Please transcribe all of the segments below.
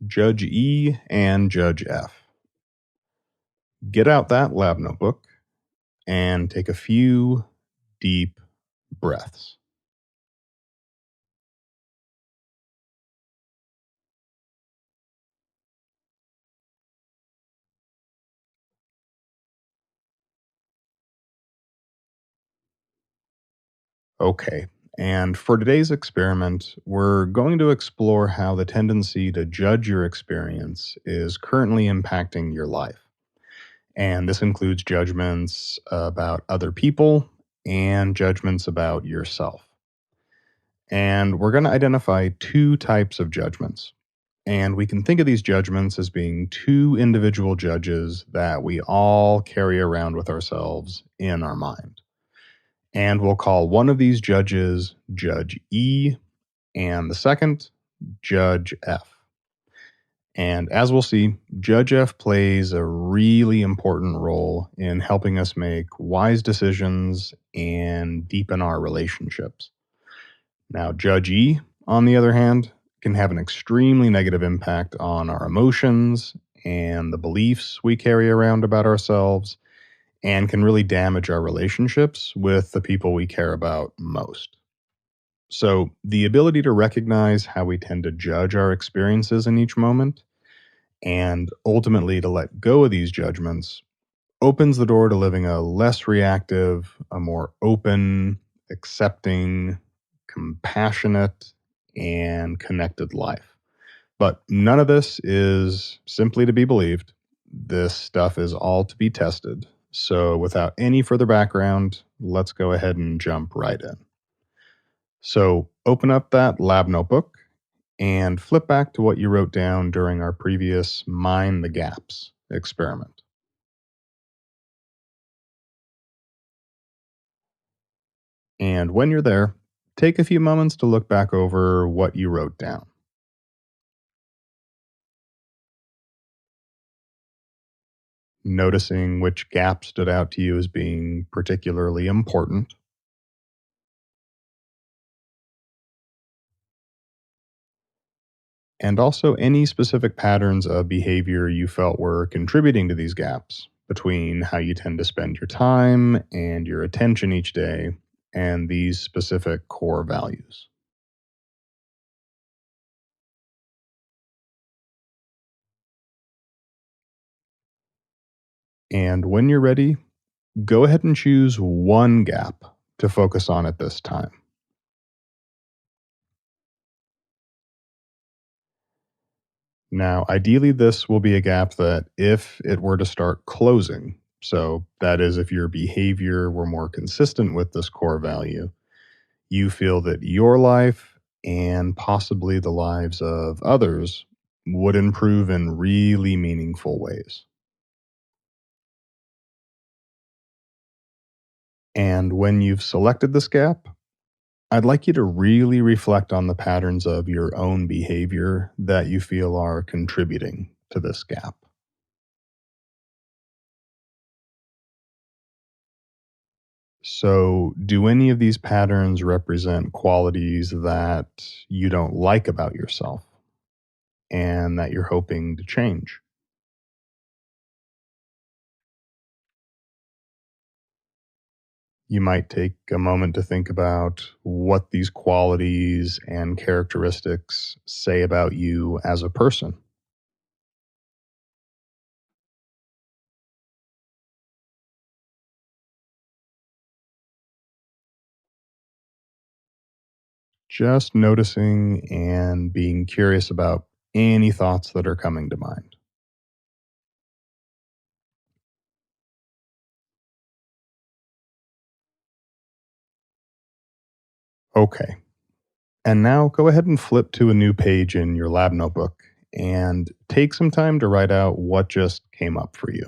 Judge E and Judge F. Get out that lab notebook and take a few deep breaths. Okay, and for today's experiment, we're going to explore how the tendency to judge your experience is currently impacting your life. And this includes judgments about other people and judgments about yourself. And we're going to identify two types of judgments. And we can think of these judgments as being two individual judges that we all carry around with ourselves in our mind. And we'll call one of these judges Judge E and the second Judge F. And as we'll see, Judge F plays a really important role in helping us make wise decisions and deepen our relationships. Now, Judge E, on the other hand, can have an extremely negative impact on our emotions and the beliefs we carry around about ourselves, and can really damage our relationships with the people we care about most. So, the ability to recognize how we tend to judge our experiences in each moment and ultimately to let go of these judgments opens the door to living a less reactive, a more open, accepting, compassionate, and connected life. But none of this is simply to be believed. This stuff is all to be tested. So, without any further background, let's go ahead and jump right in. So, open up that lab notebook and flip back to what you wrote down during our previous Mind the Gaps experiment. And when you're there, take a few moments to look back over what you wrote down, noticing which gap stood out to you as being particularly important, and also any specific patterns of behavior you felt were contributing to these gaps between how you tend to spend your time and your attention each day and these specific core values. And when you're ready, go ahead and choose one gap to focus on at this time. Now, ideally, this will be a gap that if it were to start closing, so that is, if your behavior were more consistent with this core value, you feel that your life and possibly the lives of others would improve in really meaningful ways. And when you've selected this gap, I'd like you to really reflect on the patterns of your own behavior that you feel are contributing to this gap. So, do any of these patterns represent qualities that you don't like about yourself and that you're hoping to change? You might take a moment to think about what these qualities and characteristics say about you as a person. Just noticing and being curious about any thoughts that are coming to mind. Okay. And now go ahead and flip to a new page in your lab notebook and take some time to write out what just came up for you.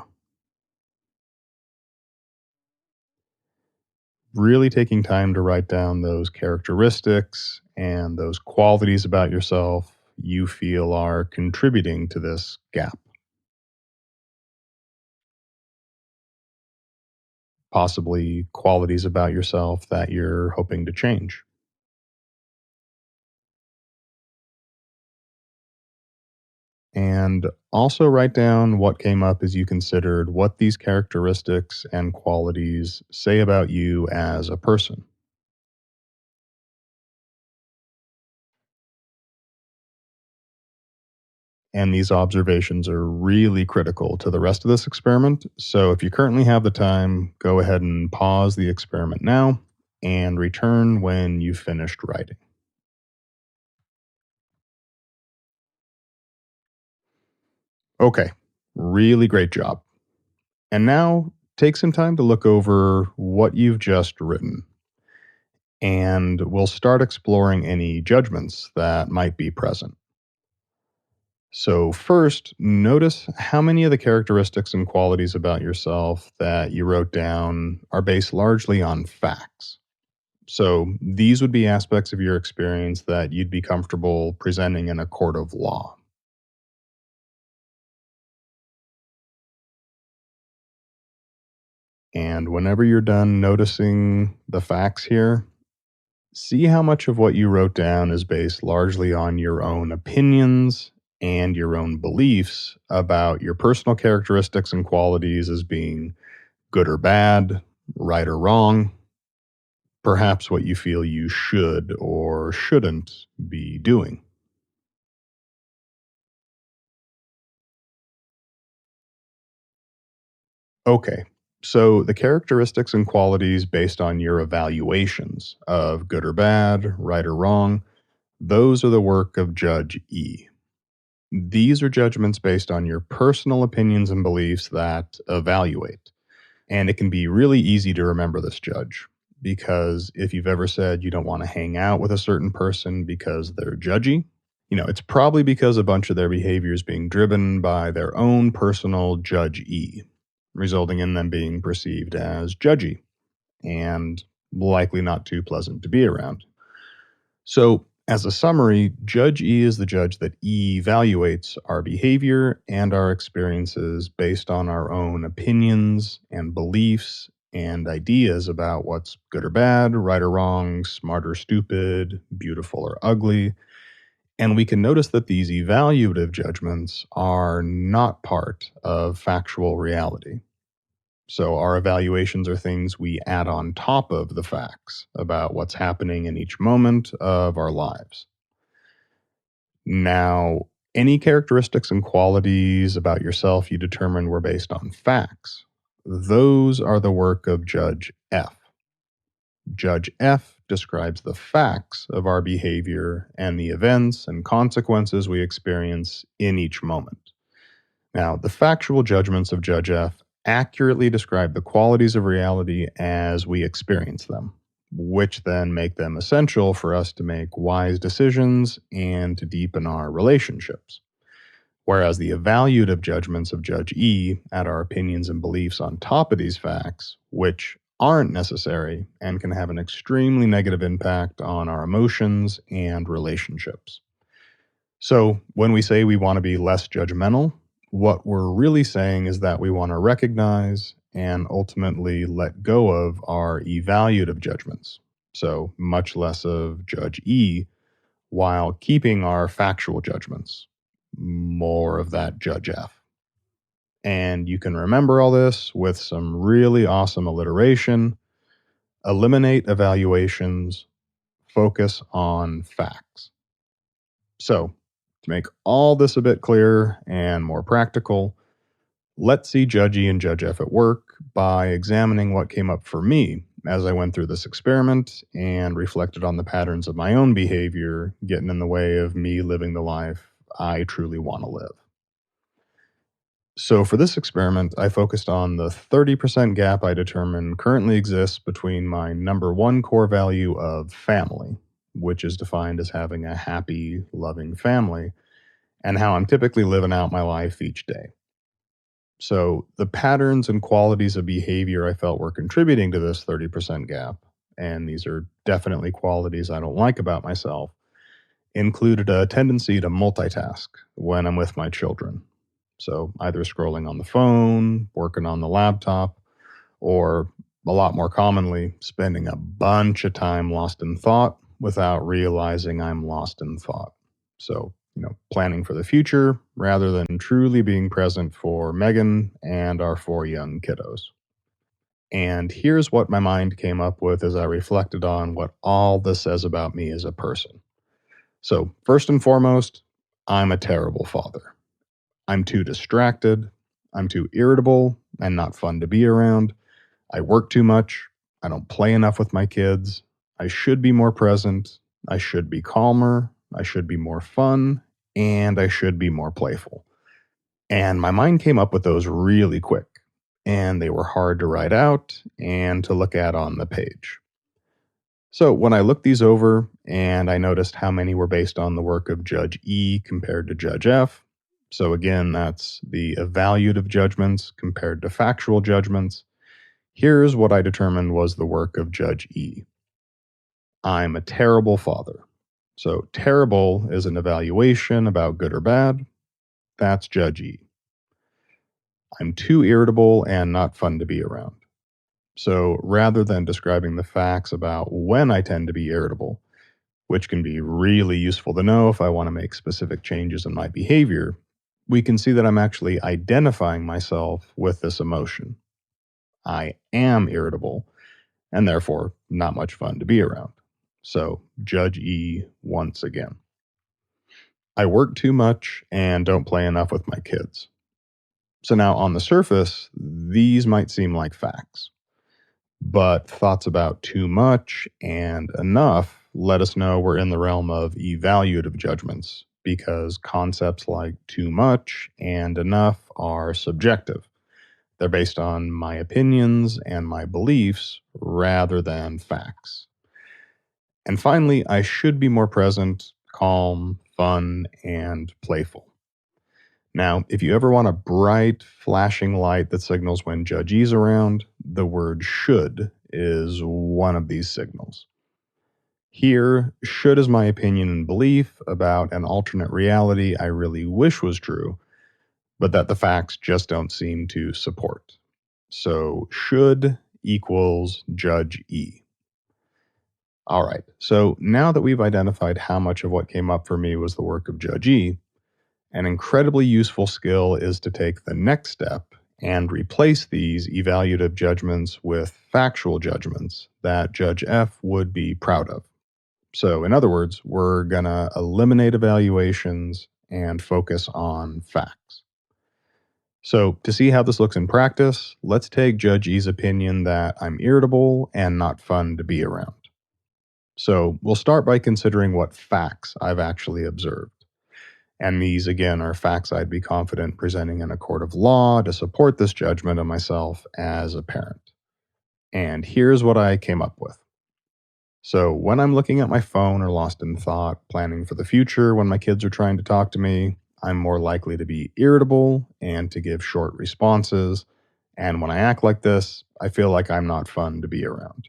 Really taking time to write down those characteristics and those qualities about yourself you feel are contributing to this gap, possibly qualities about yourself that you're hoping to change. And also write down what came up as you considered what these characteristics and qualities say about you as a person. And these observations are really critical to the rest of this experiment. So if you currently have the time, go ahead and pause the experiment now and return when you've finished writing. Okay, really great job. And now take some time to look over what you've just written, and we'll start exploring any judgments that might be present. So, first, notice how many of the characteristics and qualities about yourself that you wrote down are based largely on facts. So, these would be aspects of your experience that you'd be comfortable presenting in a court of law. And whenever you're done noticing the facts here, see how much of what you wrote down is based largely on your own opinions and your own beliefs about your personal characteristics and qualities as being good or bad, right or wrong, perhaps what you feel you should or shouldn't be doing. Okay, so the characteristics and qualities based on your evaluations of good or bad, right or wrong, those are the work of Judge E. These are judgments based on your personal opinions and beliefs that evaluate. And it can be really easy to remember this judge because if you've ever said you don't want to hang out with a certain person because they're judgy, it's probably because a bunch of their behavior is being driven by their own personal judge E, resulting in them being perceived as judgy and likely not too pleasant to be around. So, as a summary, Judge E is the judge that evaluates our behavior and our experiences based on our own opinions and beliefs and ideas about what's good or bad, right or wrong, smart or stupid, beautiful or ugly. And we can notice that these evaluative judgments are not part of factual reality. So, our evaluations are things we add on top of the facts about what's happening in each moment of our lives. Now, any characteristics and qualities about yourself you determine were based on facts, those are the work of Judge F. Judge F describes the facts of our behavior and the events and consequences we experience in each moment. Now, the factual judgments of Judge F accurately describe the qualities of reality as we experience them, which then make them essential for us to make wise decisions and to deepen our relationships. Whereas the evaluative judgments of Judge E add our opinions and beliefs on top of these facts, which aren't necessary and can have an extremely negative impact on our emotions and relationships. So, when we say we want to be less judgmental, what we're really saying is that we want to recognize and ultimately let go of our evaluative judgments. So, much less of Judge E while keeping our factual judgments, more of that Judge F. And you can remember all this with some really awesome alliteration. Eliminate evaluations, focus on facts. So, to make all this a bit clearer and more practical, let's see Judge E and Judge F at work by examining what came up for me as I went through this experiment and reflected on the patterns of my own behavior getting in the way of me living the life I truly want to live. So, for this experiment, I focused on the 30% gap I determined currently exists between my number one core value of family, which is defined as having a happy, loving family, and how I'm typically living out my life each day. So, the patterns and qualities of behavior I felt were contributing to this 30% gap, and these are definitely qualities I don't like about myself, included a tendency to multitask when I'm with my children. So, either scrolling on the phone, working on the laptop, or a lot more commonly, spending a bunch of time lost in thought without realizing I'm lost in thought. So, planning for the future rather than truly being present for Megan and our four young kiddos. And here's what my mind came up with as I reflected on what all this says about me as a person. So, first and foremost, I'm a terrible father. I'm too distracted. I'm too irritable and not fun to be around. I work too much. I don't play enough with my kids. I should be more present. I should be calmer. I should be more fun. And I should be more playful. And my mind came up with those really quick. And they were hard to write out and to look at on the page. So when I looked these over and I noticed how many were based on the work of Judge E compared to Judge F. So again, that's the evaluative judgments compared to factual judgments. Here's what I determined was the work of Judge E. I'm a terrible father. So terrible is an evaluation about good or bad. That's Judge E. I'm too irritable and not fun to be around. So rather than describing the facts about when I tend to be irritable, which can be really useful to know if I want to make specific changes in my behavior, we can see that I'm actually identifying myself with this emotion. I am irritable and therefore not much fun to be around. So, Judge E once again. I work too much and don't play enough with my kids. So, now on the surface, these might seem like facts. But thoughts about too much and enough let us know we're in the realm of evaluative judgments because concepts like too much and enough are subjective. They're based on my opinions and my beliefs rather than facts. And finally, I should be more present, calm, fun, and playful. Now, if you ever want a bright, flashing light that signals when Judge E's around, the word should is one of these signals. Here, should is my opinion and belief about an alternate reality I really wish was true, but that the facts just don't seem to support. So, should equals Judge E. All right, so now that we've identified how much of what came up for me was the work of Judge E, an incredibly useful skill is to take the next step and replace these evaluative judgments with factual judgments that Judge F would be proud of. So, in other words, we're going to eliminate evaluations and focus on facts. So, to see how this looks in practice, let's take Judge E's opinion that I'm irritable and not fun to be around. So, we'll start by considering what facts I've actually observed. And these, again, are facts I'd be confident presenting in a court of law to support this judgment of myself as a parent. And here's what I came up with. So, when I'm looking at my phone or lost in thought, planning for the future, when my kids are trying to talk to me, I'm more likely to be irritable and to give short responses. And when I act like this, I feel like I'm not fun to be around.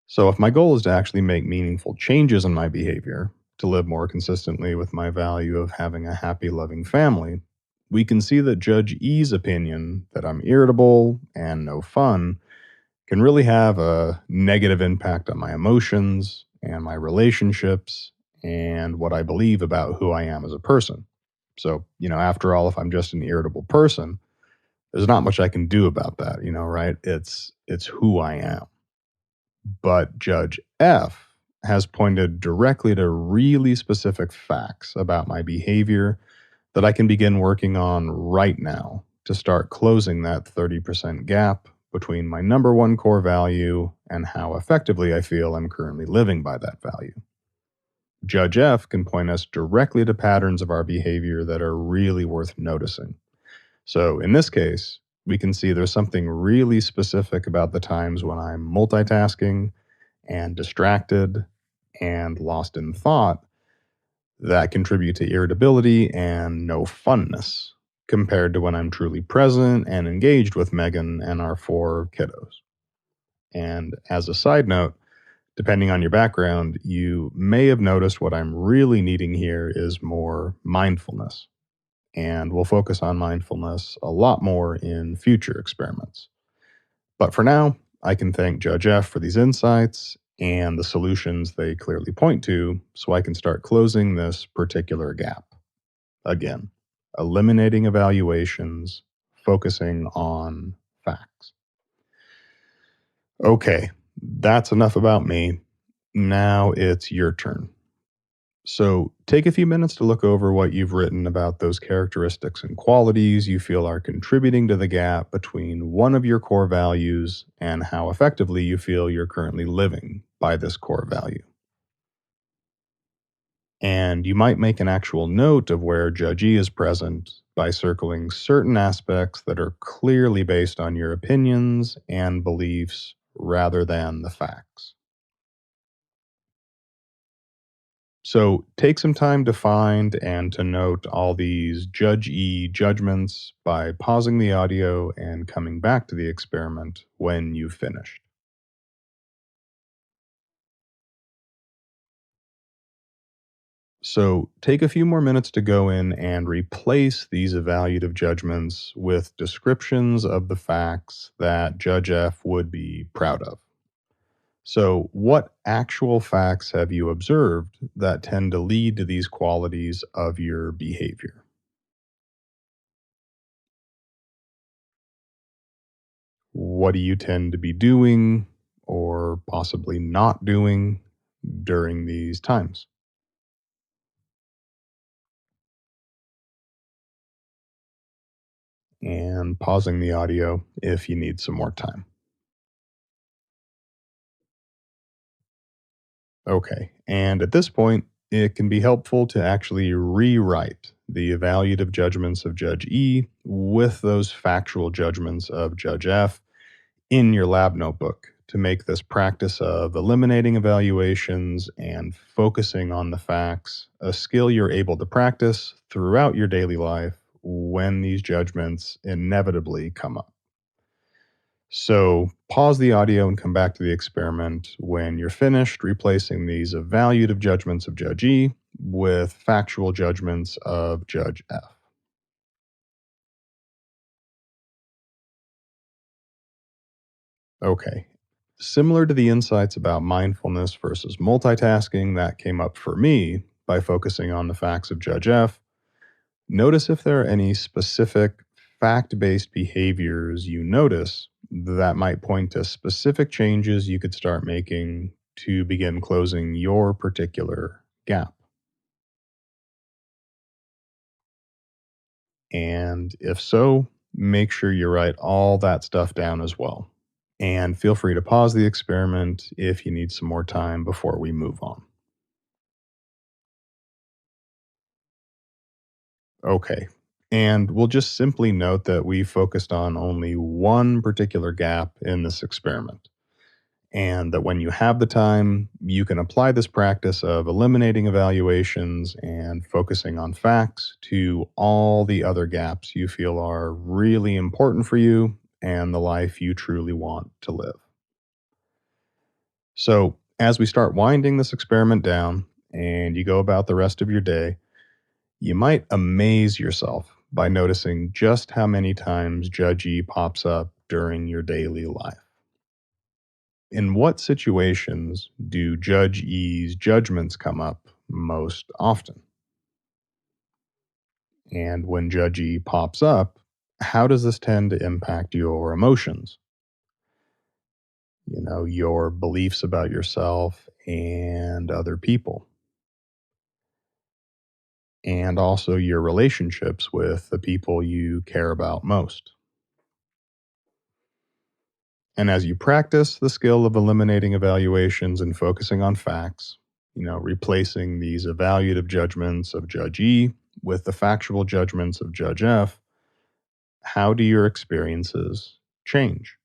So, if my goal is to actually make meaningful changes in my behavior, to live more consistently with my value of having a happy, loving family, we can see that Judge E's opinion that I'm irritable and no fun can really have a negative impact on my emotions and my relationships and what I believe about who I am as a person. So, after all, if I'm just an irritable person, there's not much I can do about that, right? It's who I am. But Judge F has pointed directly to really specific facts about my behavior that I can begin working on right now to start closing that 30% gap between my number one core value and how effectively I feel I'm currently living by that value. Judge F can point us directly to patterns of our behavior that are really worth noticing. So in this case, we can see there's something really specific about the times when I'm multitasking and distracted and lost in thought that contribute to irritability and no funness compared to when I'm truly present and engaged with Megan and our four kiddos. And as a side note, depending on your background, you may have noticed what I'm really needing here is more mindfulness. And we'll focus on mindfulness a lot more in future experiments. But for now, I can thank Judge F for these insights and the solutions they clearly point to so I can start closing this particular gap. Again, eliminating evaluations, focusing on facts. Okay, that's enough about me. Now it's your turn. So take a few minutes to look over what you've written about those characteristics and qualities you feel are contributing to the gap between one of your core values and how effectively you feel you're currently living by this core value. And you might make an actual note of where Judge E is present by circling certain aspects that are clearly based on your opinions and beliefs rather than the facts. So take some time to find and to note all these Judge E judgments by pausing the audio and coming back to the experiment when you've finished. So take a few more minutes to go in and replace these evaluative judgments with descriptions of the facts that Judge F would be proud of. So, what actual facts have you observed that tend to lead to these qualities of your behavior? What do you tend to be doing or possibly not doing during these times? And pausing the audio if you need some more time. Okay. And at this point, it can be helpful to actually rewrite the evaluative judgments of Judge E with those factual judgments of Judge F in your lab notebook to make this practice of eliminating evaluations and focusing on the facts a skill you're able to practice throughout your daily life when these judgments inevitably come up. So, pause the audio and come back to the experiment when you're finished replacing these evaluative judgments of Judge E with factual judgments of Judge F. Okay. Similar to the insights about mindfulness versus multitasking that came up for me by focusing on the facts of Judge F, notice if there are any specific fact based behaviors you notice that might point to specific changes you could start making to begin closing your particular gap. And if so, make sure you write all that stuff down as well. And feel free to pause the experiment if you need some more time before we move on. Okay. And we'll just simply note that we focused on only one particular gap in this experiment. And that when you have the time, you can apply this practice of eliminating evaluations and focusing on facts to all the other gaps you feel are really important for you and the life you truly want to live. So, as we start winding this experiment down and you go about the rest of your day, you might amaze yourself by noticing just how many times Judge E pops up during your daily life. In what situations do Judge E's judgments come up most often? And when Judge E pops up, how does this tend to impact your emotions? Your beliefs about yourself and other people, and also your relationships with the people you care about most. And as you practice the skill of eliminating evaluations and focusing on facts, replacing these evaluative judgments of Judge E with the factual judgments of Judge F, how do your experiences change?